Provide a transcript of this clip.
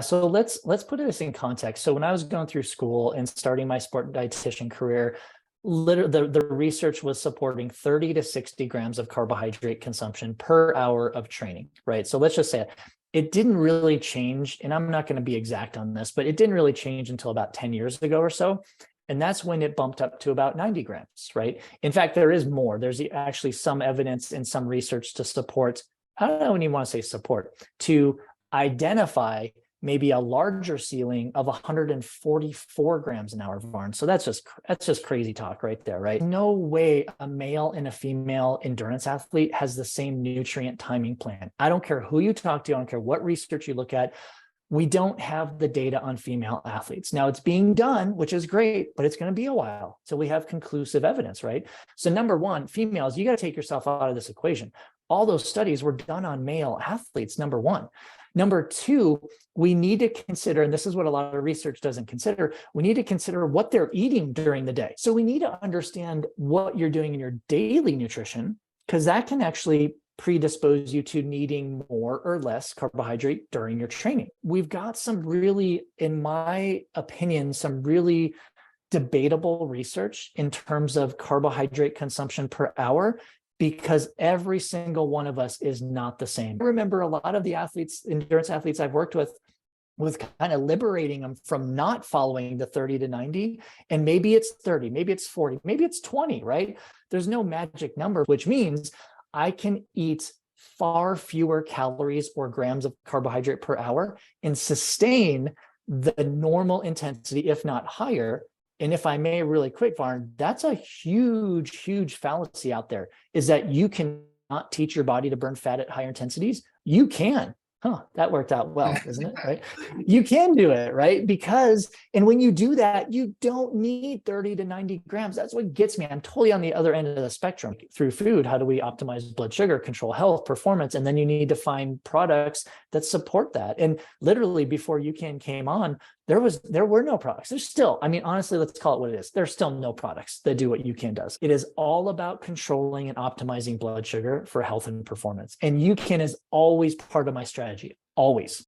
So let's put this in context. So when I was going through school and starting my sport dietitian career, literally the research was supporting 30 to 60 grams of carbohydrate consumption per hour of training, right? So let's just say it didn't really change, and I'm not going to be exact on this, but it didn't really change until about 10 years ago or so. And that's when it bumped up to about 90 grams, right? In fact, there is more. There's actually some evidence and some research to support, I don't know when you want to say support, to identify maybe a larger ceiling of 144 grams an hour of iron. So that's just crazy talk right there, right? No way a male and a female endurance athlete has the same nutrient timing plan. I don't care who you talk to, I don't care what research you look at. We don't have the data on female athletes. Now it's being done, which is great, but it's going to be a while till we have conclusive evidence, right? So number one, females, you got to take yourself out of this equation. All those studies were done on male athletes, number one. Number two, we need to consider, and this is what a lot of research doesn't consider, we need to consider what they're eating during the day. So we need to understand what you're doing in your daily nutrition, because that can actually predispose you to needing more or less carbohydrate during your training. We've got some really, in my opinion, some really debatable research in terms of carbohydrate consumption per hour, because every single one of us is not the same. I remember a lot of the athletes, endurance athletes I've worked with kind of liberating them from not following the 30 to 90. And maybe it's 30, maybe it's 40, maybe it's 20, right? There's no magic number, which means I can eat far fewer calories or grams of carbohydrate per hour and sustain the normal intensity, if not higher. And if I may, really quick, Varn, that's a huge, huge fallacy out there, is that you cannot teach your body to burn fat at higher intensities. You can. That worked out well, isn't it? Right? You can do it, right? Because, and when you do that, you don't need 30 to 90 grams. That's what gets me. I'm totally on the other end of the spectrum. Through food, how do we optimize blood sugar, control health, performance? And then you need to find products that support that. And literally before UCAN came on, there were no products. There's still, I mean, honestly, let's call it what it is. There's still no products that do what UCAN does. It is all about controlling and optimizing blood sugar for health and performance. And UCAN is always part of my strategy, always.